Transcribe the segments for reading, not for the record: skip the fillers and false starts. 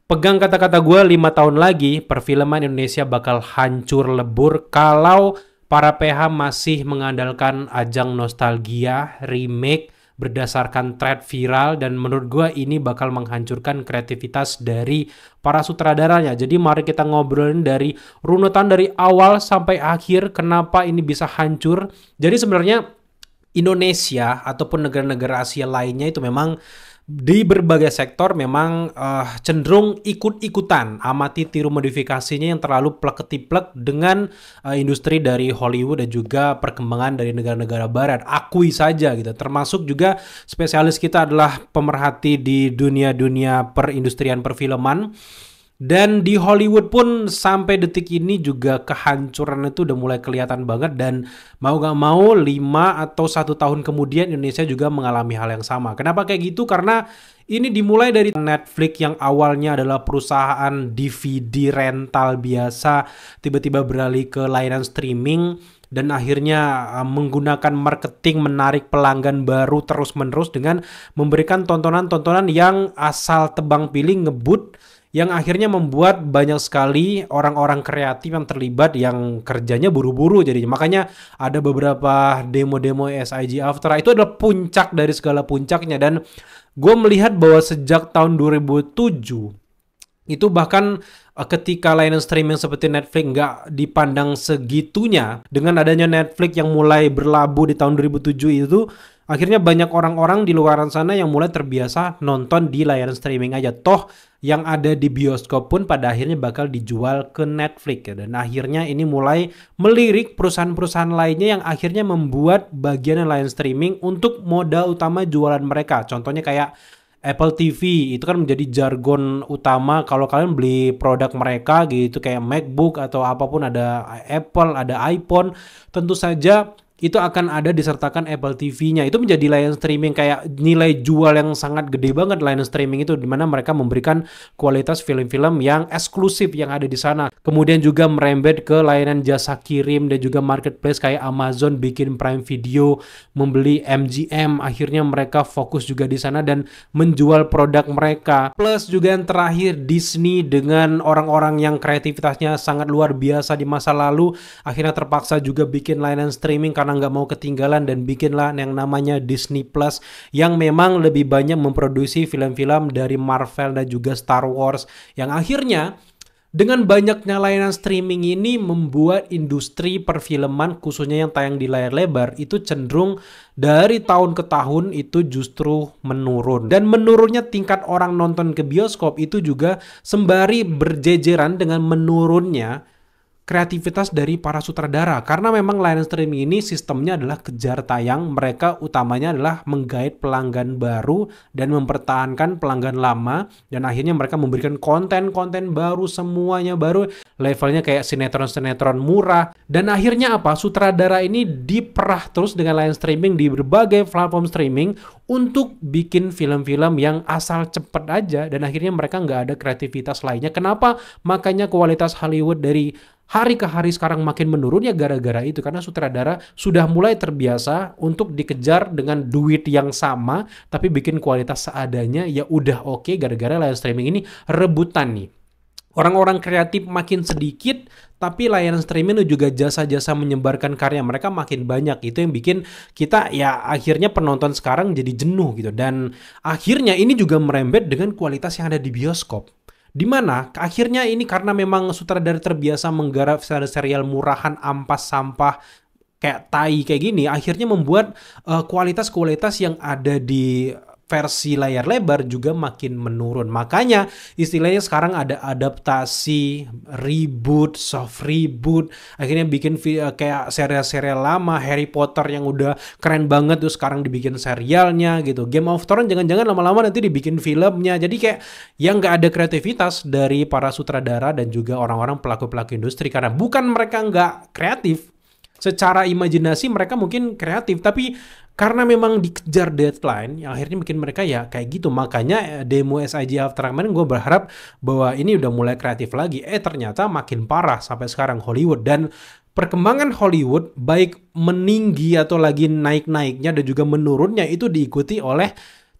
Pegang kata-kata gue, 5 tahun lagi perfilman Indonesia bakal hancur lebur kalau para PH masih mengandalkan ajang nostalgia, remake, berdasarkan thread viral, dan menurut gue ini bakal menghancurkan kreativitas dari para sutradaranya. Jadi mari kita ngobrolin dari runutan dari awal sampai akhir kenapa ini bisa hancur. Jadi sebenarnya Indonesia ataupun negara-negara Asia lainnya itu memang di berbagai sektor memang cenderung ikut-ikutan amati tiru modifikasinya yang terlalu plek-ketiplek dengan industri dari Hollywood dan juga perkembangan dari negara-negara barat. Akui saja gitu. Termasuk juga spesialis kita adalah pemerhati di dunia-dunia perindustrian perfilman. Dan di Hollywood pun sampai detik ini juga kehancuran itu udah mulai kelihatan banget, dan mau gak mau 5 atau 1 tahun kemudian Indonesia juga mengalami hal yang sama. Kenapa kayak gitu? Karena ini dimulai dari Netflix yang awalnya adalah perusahaan DVD rental biasa, tiba-tiba beralih ke layanan streaming dan akhirnya menggunakan marketing menarik pelanggan baru terus-menerus dengan memberikan tontonan-tontonan yang asal tebang pilih ngebut, yang akhirnya membuat banyak sekali orang-orang kreatif yang terlibat yang kerjanya buru-buru. Jadi makanya ada beberapa demo-demo SIG After itu adalah puncak dari segala puncaknya. Dan gue melihat bahwa sejak tahun 2007 itu bahkan ketika layanan streaming seperti Netflix nggak dipandang segitunya, dengan adanya Netflix yang mulai berlabuh di tahun 2007 itu, akhirnya banyak orang-orang di luar sana yang mulai terbiasa nonton di layanan streaming aja. Toh yang ada di bioskop pun pada akhirnya bakal dijual ke Netflix ya. Dan akhirnya ini mulai melirik perusahaan-perusahaan lainnya yang akhirnya membuat bagian layanan streaming untuk modal utama jualan mereka. Contohnya kayak Apple TV, itu kan menjadi jargon utama kalau kalian beli produk mereka gitu, kayak MacBook atau apapun, ada Apple, ada iPhone, tentu saja itu akan ada disertakan Apple TV-nya. Itu menjadi layanan streaming, kayak nilai jual yang sangat gede banget layanan streaming itu, dimana mereka memberikan kualitas film-film yang eksklusif yang ada di sana. Kemudian juga merembet ke layanan jasa kirim dan juga marketplace kayak Amazon bikin Prime Video, membeli MGM, akhirnya mereka fokus juga di sana dan menjual produk mereka. Plus juga yang terakhir Disney dengan orang-orang yang kreativitasnya sangat luar biasa di masa lalu, akhirnya terpaksa juga bikin layanan streaming karena nggak mau ketinggalan, dan bikinlah yang namanya Disney Plus yang memang lebih banyak memproduksi film-film dari Marvel dan juga Star Wars, yang akhirnya dengan banyaknya layanan streaming ini membuat industri perfilman khususnya yang tayang di layar lebar itu cenderung dari tahun ke tahun itu justru menurun. Dan menurunnya tingkat orang nonton ke bioskop itu juga sembari berjejeran dengan menurunnya kreativitas dari para sutradara, karena memang layanan streaming ini sistemnya adalah kejar tayang. Mereka utamanya adalah menggait pelanggan baru dan mempertahankan pelanggan lama, dan akhirnya mereka memberikan konten-konten baru, semuanya baru, levelnya kayak sinetron-sinetron murah. Dan akhirnya apa? Sutradara ini diperah terus dengan layanan streaming di berbagai platform streaming untuk bikin film-film yang asal cepet aja, dan akhirnya mereka nggak ada kreativitas lainnya. Kenapa? Makanya kualitas Hollywood dari hari ke hari sekarang makin menurun ya gara-gara itu, karena sutradara sudah mulai terbiasa untuk dikejar dengan duit yang sama tapi bikin kualitas seadanya. Ya udah oke, gara-gara layanan streaming ini rebutan nih. Orang-orang kreatif makin sedikit, tapi layanan streaming juga jasa-jasa menyebarkan karya mereka makin banyak. Itu yang bikin kita ya akhirnya penonton sekarang jadi jenuh gitu. Dan akhirnya ini juga merembet dengan kualitas yang ada di bioskop. Dimana akhirnya ini karena memang sutradara terbiasa menggarap serial murahan ampas sampah kayak tai kayak gini, akhirnya membuat kualitas-kualitas yang ada di versi layar lebar juga makin menurun. Makanya istilahnya sekarang ada adaptasi, reboot, soft reboot, akhirnya bikin kayak serial-serial lama Harry Potter yang udah keren banget tuh sekarang dibikin serialnya gitu. Game of Thrones jangan-jangan lama-lama nanti dibikin filmnya. Jadi kayak yang nggak ada kreativitas dari para sutradara dan juga orang-orang pelaku-pelaku industri, karena bukan mereka nggak kreatif. Secara imajinasi mereka mungkin kreatif, tapi karena memang dikejar deadline, yang akhirnya bikin mereka ya kayak gitu. Makanya demo SIG After kemarin gue berharap bahwa ini udah mulai kreatif lagi. Ternyata makin parah sampai sekarang Hollywood. Dan perkembangan Hollywood baik meninggi atau lagi naik-naiknya dan juga menurunnya itu diikuti oleh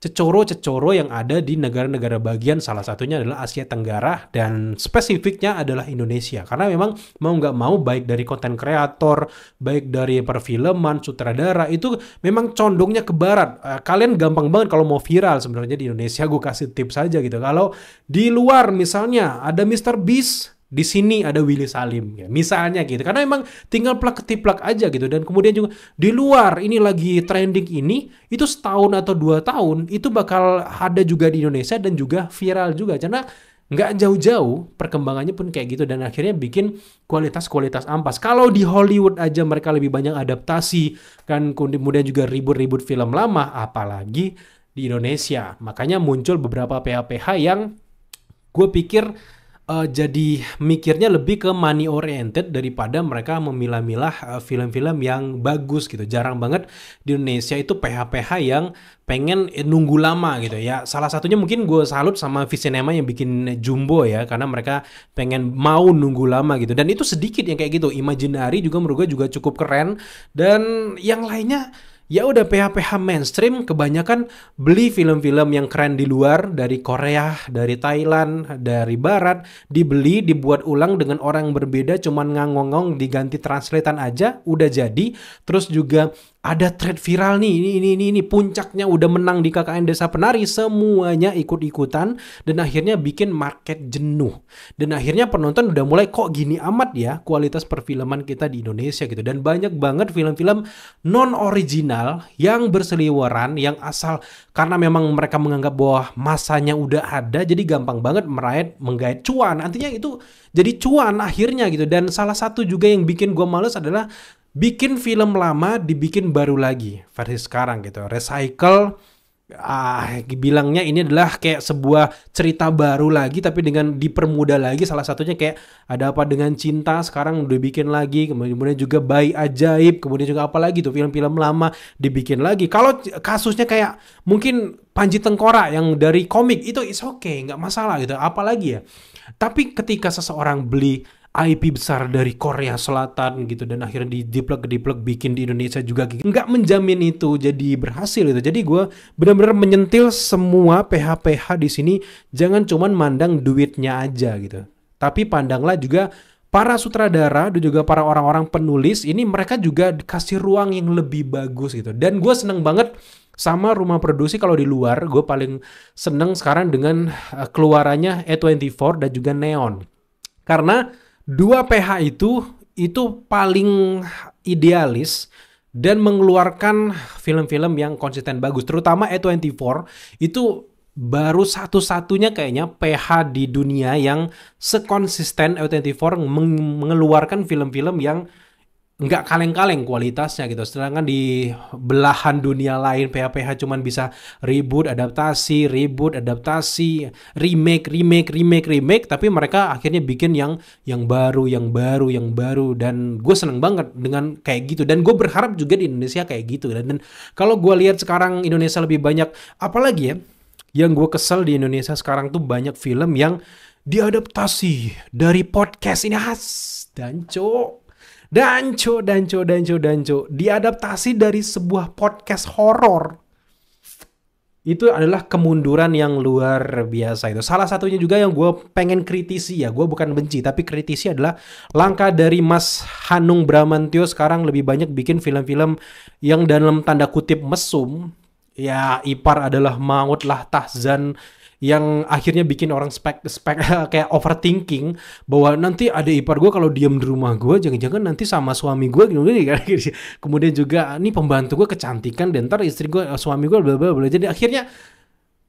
cecoro-cecoro yang ada di negara-negara bagian, salah satunya adalah Asia Tenggara dan spesifiknya adalah Indonesia. Karena memang mau nggak mau baik dari konten kreator, baik dari perfilman, sutradara itu memang condongnya ke barat. Kalian gampang banget kalau mau viral sebenarnya di Indonesia, gue kasih tips aja gitu. Kalau di luar misalnya ada Mr. Beast, di sini ada Willy Salim ya, misalnya gitu, karena emang tinggal plak ketiplak aja gitu. Dan kemudian juga di luar ini lagi trending ini, itu setahun atau 2 tahun itu bakal ada juga di Indonesia dan juga viral juga, karena nggak jauh-jauh perkembangannya pun kayak gitu. Dan akhirnya bikin kualitas ampas. Kalau di Hollywood aja mereka lebih banyak adaptasi kan, kemudian juga ribut-ribut film lama, apalagi di Indonesia. Makanya muncul beberapa PH-PH yang gue pikir jadi mikirnya lebih ke money oriented daripada mereka memilah-milah film-film yang bagus gitu. Jarang banget di Indonesia itu PH-PH yang pengen nunggu lama gitu ya. Salah satunya mungkin gue salut sama Visinema yang bikin Jumbo ya, karena mereka pengen mau nunggu lama gitu. Dan itu sedikit yang kayak gitu. Imaginary juga menurut gue juga cukup keren. Dan yang lainnya ya udah PH-PH mainstream, kebanyakan beli film-film yang keren di luar, dari Korea, dari Thailand, dari Barat, dibeli, dibuat ulang dengan orang yang berbeda, cuman ngangong-ngong diganti translatean aja, udah jadi. Terus juga ada thread viral nih, ini puncaknya udah menang di KKN Desa Penari, semuanya ikut-ikutan dan akhirnya bikin market jenuh. Dan akhirnya penonton udah mulai, kok gini amat ya kualitas perfilman kita di Indonesia gitu. Dan banyak banget film-film non-original yang berseliweran, yang asal karena memang mereka menganggap bahwa masanya udah ada, jadi gampang banget menggait cuan. Artinya itu jadi cuan akhirnya gitu. Dan salah satu juga yang bikin gue males adalah bikin film lama dibikin baru lagi versi sekarang gitu, recycle. Bilangnya ini adalah kayak sebuah cerita baru lagi tapi dengan dipermudah lagi. Salah satunya kayak Ada Apa Dengan Cinta sekarang udah bikin lagi, kemudian juga Bayi Ajaib, kemudian juga apa lagi tuh film-film lama dibikin lagi. Kalau kasusnya kayak mungkin Panji Tengkorak yang dari komik itu is okay, nggak masalah gitu, apalagi ya. Tapi ketika seseorang beli IP besar dari Korea Selatan gitu dan akhirnya diplek bikin di Indonesia juga gitu, nggak menjamin itu jadi berhasil gitu. Jadi gue benar-benar menyentil semua PH-PH di sini, jangan cuman mandang duitnya aja gitu, tapi pandanglah juga para sutradara dan juga para orang-orang penulis ini, mereka juga dikasih ruang yang lebih bagus gitu. Dan gue seneng banget sama rumah produksi. Kalau di luar gue paling seneng sekarang dengan keluarannya A24 dan juga Neon, karena dua PH itu paling idealis dan mengeluarkan film-film yang konsisten bagus. Terutama A24 itu baru satu-satunya kayaknya PH di dunia yang sekonsisten A24 mengeluarkan film-film yang nggak kaleng-kaleng kualitasnya gitu. Sedangkan di belahan dunia lain PH-PH cuman bisa reboot, adaptasi, remake, tapi mereka akhirnya bikin yang baru. Dan gue seneng banget dengan kayak gitu. Dan gue berharap juga di Indonesia kayak gitu. Dan kalau gue lihat sekarang Indonesia lebih banyak, apalagi ya, yang gue kesel di Indonesia sekarang tuh banyak film yang diadaptasi dari podcast ini. Danco, diadaptasi dari sebuah podcast horor. Itu adalah kemunduran yang luar biasa itu. Salah satunya juga yang gue pengen kritisi ya, gue bukan benci tapi kritisi adalah langkah dari Mas Hanung Bramantyo sekarang lebih banyak bikin film-film yang dalam tanda kutip mesum. Ya ipar adalah maut lah Tahzan, yang akhirnya bikin orang kayak overthinking bahwa nanti ada ipar gue kalau diem di rumah gue, jangan-jangan nanti sama suami gue gitu. Kemudian juga nih pembantu gue kecantikan dan ntar istri gue, suami gue blablabla. Jadi akhirnya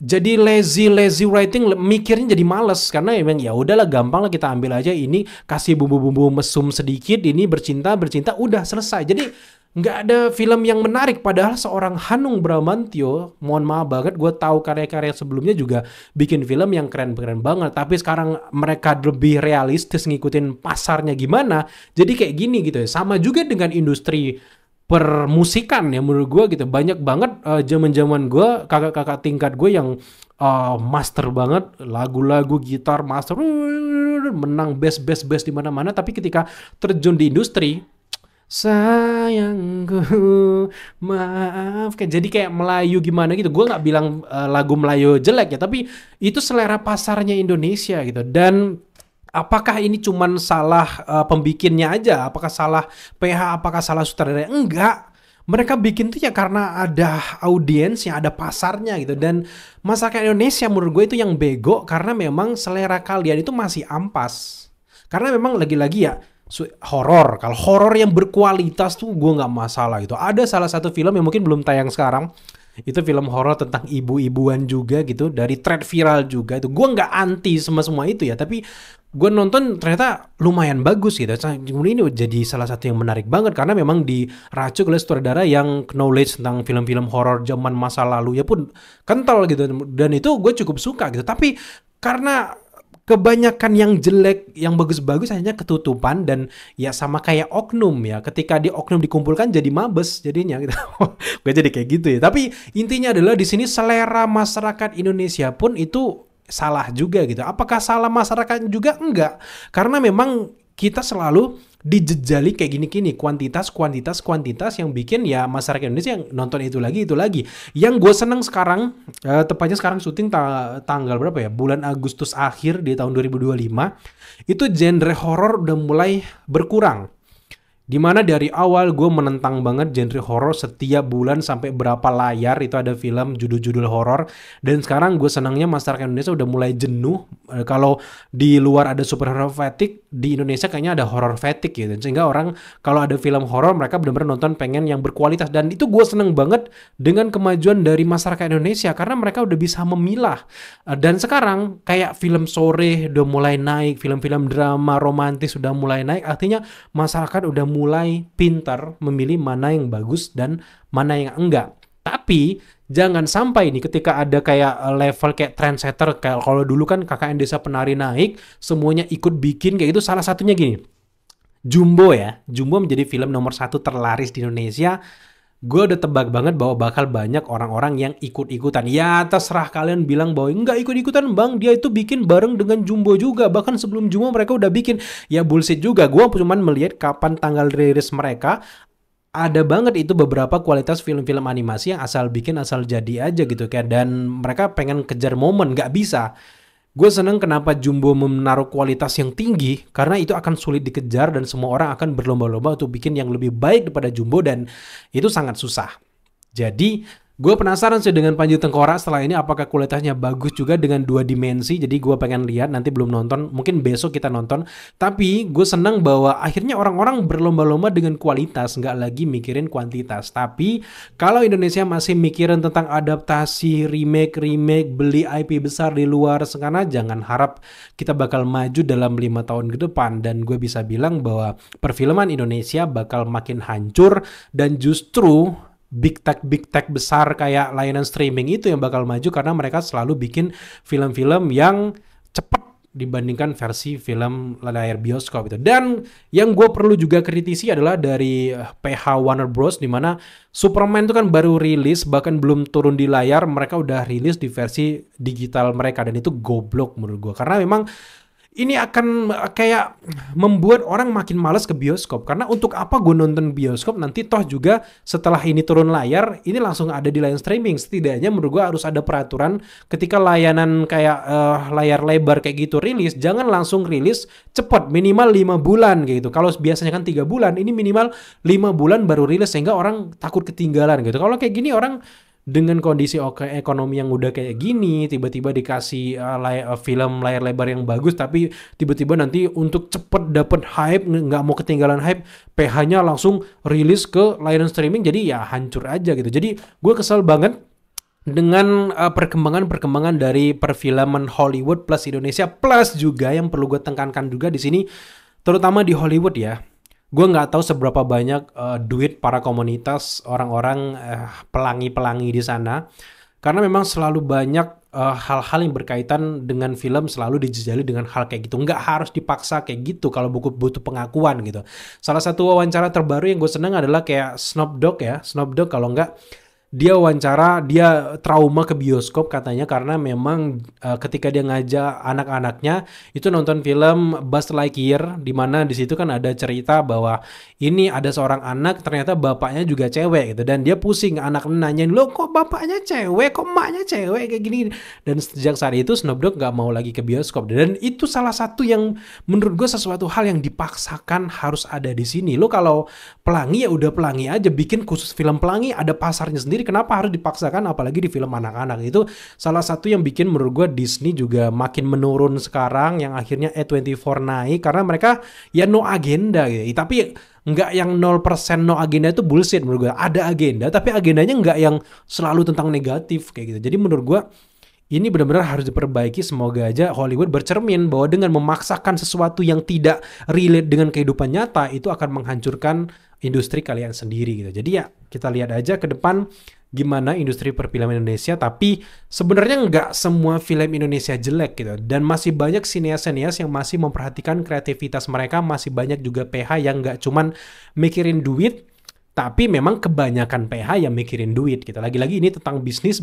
jadi lazy writing, mikirnya jadi males karena emang ya udahlah, gampang lah kita ambil aja ini, kasih bumbu-bumbu mesum sedikit, ini bercinta udah selesai. Jadi nggak ada film yang menarik, padahal seorang Hanung Bramantyo, mohon maaf banget, gue tahu karya-karya sebelumnya juga bikin film yang keren-keren banget, tapi sekarang mereka lebih realistis ngikutin pasarnya gimana, jadi kayak gini gitu ya. Sama juga dengan industri permusikan ya menurut gue gitu, banyak banget zaman-zaman gue, kakak-kakak tingkat gue yang master banget lagu-lagu gitar, master menang best di mana-mana, tapi ketika terjun di industri sayangku, maaf. Kayak jadi kayak Melayu gimana gitu. Gue nggak bilang lagu Melayu jelek ya, tapi itu selera pasarnya Indonesia gitu. Dan apakah ini cuman salah pembikinnya aja? Apakah salah PH? Apakah salah sutradara? Enggak. Mereka bikin tuh ya karena ada audiens yang ada pasarnya gitu. Dan masyarakat Indonesia menurut gue itu yang bego karena memang selera kalian itu masih ampas. Karena memang lagi-lagi ya horor. Kalau horor yang berkualitas tuh gue nggak masalah gitu. Ada salah satu film yang mungkin belum tayang sekarang. Itu film horor tentang ibu-ibuan juga gitu, dari thread viral juga itu. Gue nggak anti semua itu ya, tapi gue nonton ternyata lumayan bagus gitu. Kemudian ini jadi salah satu yang menarik banget karena memang diracuk oleh sutradara yang knowledge tentang film-film horor zaman masa lalu ya pun kental gitu. Dan itu gue cukup suka gitu. Tapi karena kebanyakan yang jelek, yang bagus-bagus hanya ketutupan dan ya sama kayak oknum ya. Ketika di oknum dikumpulkan jadi mabes jadinya gitu. Gue jadi kayak gitu ya. Tapi intinya adalah di sini selera masyarakat Indonesia pun itu salah juga gitu. Apakah salah masyarakat juga? Enggak. Karena memang kita selalu dijejali kayak gini-gini, kuantitas, kuantitas, kuantitas yang bikin ya masyarakat Indonesia yang nonton itu lagi. Yang gue seneng sekarang, tepatnya sekarang syuting tanggal berapa ya? Bulan Agustus akhir di tahun 2025, itu genre horor udah mulai berkurang. Dimana dari awal gue menentang banget genre horor, setiap bulan sampai berapa layar itu ada film judul-judul horor. Dan sekarang gue senangnya masyarakat Indonesia udah mulai jenuh. Kalau di luar ada superhero fatigue, di Indonesia kayaknya ada horror fatigue gitu. Sehingga orang kalau ada film horor mereka benar-benar nonton pengen yang berkualitas. Dan itu gue seneng banget dengan kemajuan dari masyarakat Indonesia karena mereka udah bisa memilah. Dan sekarang kayak film sore udah mulai naik, film-film drama romantis udah mulai naik. Artinya masyarakat udah mulai pintar memilih mana yang bagus dan mana yang enggak. Tapi jangan sampai nih ketika ada kayak level kayak trendsetter, kayak kalau dulu kan KKN Desa Penari naik, semuanya ikut bikin kayak itu. Salah satunya gini, Jumbo ya. Jumbo menjadi film nomor 1 terlaris di Indonesia. Gue udah tebak banget bahwa bakal banyak orang-orang yang ikut-ikutan. Ya terserah kalian bilang bahwa enggak ikut-ikutan bang, dia itu bikin bareng dengan Jumbo juga. Bahkan sebelum Jumbo mereka udah bikin. Ya bullshit juga. Gue cuman melihat kapan tanggal rilis mereka. Ada banget itu beberapa kualitas film-film animasi yang asal bikin asal jadi aja gitu kan. Dan mereka pengen kejar momen, nggak bisa. Gue seneng kenapa Jumbo menaruh kualitas yang tinggi karena itu akan sulit dikejar dan semua orang akan berlomba-lomba untuk bikin yang lebih baik daripada Jumbo dan itu sangat susah. Jadi gue penasaran sih dengan Panji Tengkorak setelah ini apakah kualitasnya bagus juga dengan 2 dimensi. Jadi gue pengen lihat, nanti belum nonton, mungkin besok kita nonton. Tapi gue senang bahwa akhirnya orang-orang berlomba-lomba dengan kualitas, nggak lagi mikirin kuantitas. Tapi kalau Indonesia masih mikirin tentang adaptasi, remake, beli IP besar di luar sana, jangan harap kita bakal maju dalam 5 tahun ke depan. Dan gue bisa bilang bahwa perfilman Indonesia bakal makin hancur dan justru big tech besar kayak layanan streaming itu yang bakal maju karena mereka selalu bikin film-film yang cepat dibandingkan versi film layar bioskop itu. Dan yang gue perlu juga kritisi adalah dari PH Warner Bros, di mana Superman itu kan baru rilis, bahkan belum turun di layar mereka udah rilis di versi digital mereka, dan itu goblok menurut gue karena memang ini akan kayak membuat orang makin malas ke bioskop. Karena untuk apa gue nonton bioskop nanti toh juga setelah ini turun layar, ini langsung ada di layar streaming. Setidaknya menurut gue harus ada peraturan ketika layanan kayak layar lebar kayak gitu rilis, jangan langsung rilis cepat, minimal 5 bulan gitu. Kalau biasanya kan 3 bulan, ini minimal 5 bulan baru rilis sehingga orang takut ketinggalan gitu. Kalau kayak gini orang dengan kondisi ekonomi yang udah kayak gini, tiba-tiba dikasih film layar lebar yang bagus, tapi tiba-tiba nanti untuk cepet dapet hype, nggak mau ketinggalan hype, PH-nya langsung rilis ke layanan streaming, jadi ya hancur aja gitu. Jadi gue kesel banget dengan perkembangan dari perfilman Hollywood plus Indonesia, plus juga yang perlu gue tekankan juga di sini, terutama di Hollywood ya. Gue nggak tahu seberapa banyak duit para komunitas orang-orang pelangi-pelangi di sana, karena memang selalu banyak hal-hal yang berkaitan dengan film selalu dijejali dengan hal kayak gitu. Nggak harus dipaksa kayak gitu kalau butuh pengakuan gitu. Salah satu wawancara terbaru yang gue seneng adalah kayak Snoop Dogg ya, Snoop Dogg kalau nggak dia wawancara, dia trauma ke bioskop katanya karena memang ketika dia ngajak anak-anaknya itu nonton film Buzz Lightyear, di mana di situ kan ada cerita bahwa ini ada seorang anak ternyata bapaknya juga cewek gitu, dan dia pusing, anak nanyain, lo kok bapaknya cewek, kok emaknya cewek kayak gini. Dan sejak saat itu Snoop Dogg nggak mau lagi ke bioskop, dan itu salah satu yang menurut gue sesuatu hal yang dipaksakan harus ada di sini. Lo kalau Pelangi ya udah Pelangi aja, bikin khusus film Pelangi, ada pasarnya sendiri, kenapa harus dipaksakan apalagi di film anak-anak. Itu salah satu yang bikin menurut gue Disney juga makin menurun sekarang, yang akhirnya A24 naik karena mereka ya no agenda gitu. Tapi nggak yang 0% no agenda itu bullshit menurut gue. Ada agenda tapi agendanya nggak yang selalu tentang negatif kayak gitu. Jadi menurut gue ini benar-benar harus diperbaiki. Semoga aja Hollywood bercermin bahwa dengan memaksakan sesuatu yang tidak relate dengan kehidupan nyata itu akan menghancurkan industri kalian sendiri gitu. Jadi ya kita lihat aja ke depan gimana industri perfilman Indonesia. Tapi sebenarnya nggak semua film Indonesia jelek gitu, dan masih banyak sineas-sineas yang masih memperhatikan kreativitas mereka. Masih banyak juga PH yang nggak cuman mikirin duit, tapi memang kebanyakan PH yang mikirin duit gitu. Lagi-lagi ini tentang bisnis,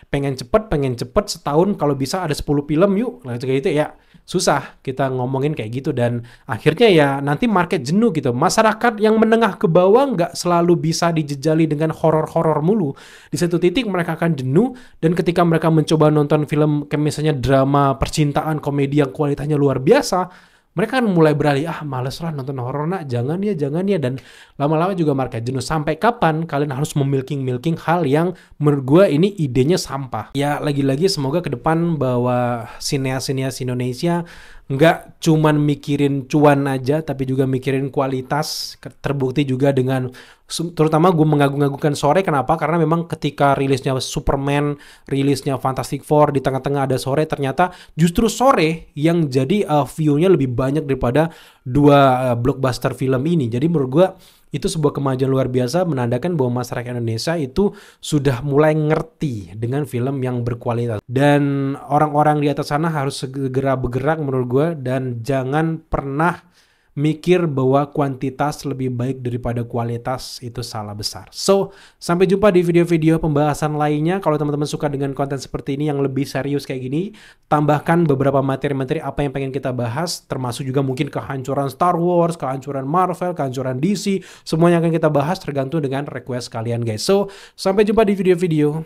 pengen cepet setahun kalau bisa ada 10 film yuk. Kayak gitu ya susah kita ngomongin kayak gitu, dan akhirnya ya nanti market jenuh gitu. Masyarakat yang menengah ke bawah nggak selalu bisa dijejali dengan horor-horor mulu. Di satu titik mereka akan jenuh, dan ketika mereka mencoba nonton film kayak misalnya drama percintaan, komedi yang kualitasnya luar biasa, mereka kan mulai beralih, males lah nonton horor nak, jangan ya, dan lama-lama juga market jenuh. Sampai kapan kalian harus memilking hal yang menurut gue ini idenya sampah. Ya lagi-lagi semoga ke depan bahwa sineas-sineas Indonesia nggak cuman mikirin cuan aja, tapi juga mikirin kualitas. Terbukti juga dengan, terutama gue mengagung-agungkan Sore. Kenapa? Karena memang ketika rilisnya Superman, rilisnya Fantastic Four, di tengah-tengah ada Sore, ternyata justru Sore yang jadi view-nya lebih banyak daripada dua blockbuster film ini. Jadi menurut gue itu sebuah kemajuan luar biasa, menandakan bahwa masyarakat Indonesia itu sudah mulai ngerti dengan film yang berkualitas. Dan orang-orang di atas sana harus segera bergerak menurut gue, dan jangan pernah mikir bahwa kuantitas lebih baik daripada kualitas. Itu salah besar. So, sampai jumpa di video-video pembahasan lainnya. Kalau teman-teman suka dengan konten seperti ini yang lebih serius kayak gini, tambahkan beberapa materi-materi apa yang pengen kita bahas, termasuk juga mungkin kehancuran Star Wars, kehancuran Marvel, kehancuran DC, semuanya akan kita bahas tergantung dengan request kalian guys. So, sampai jumpa di video-video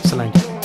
selanjutnya.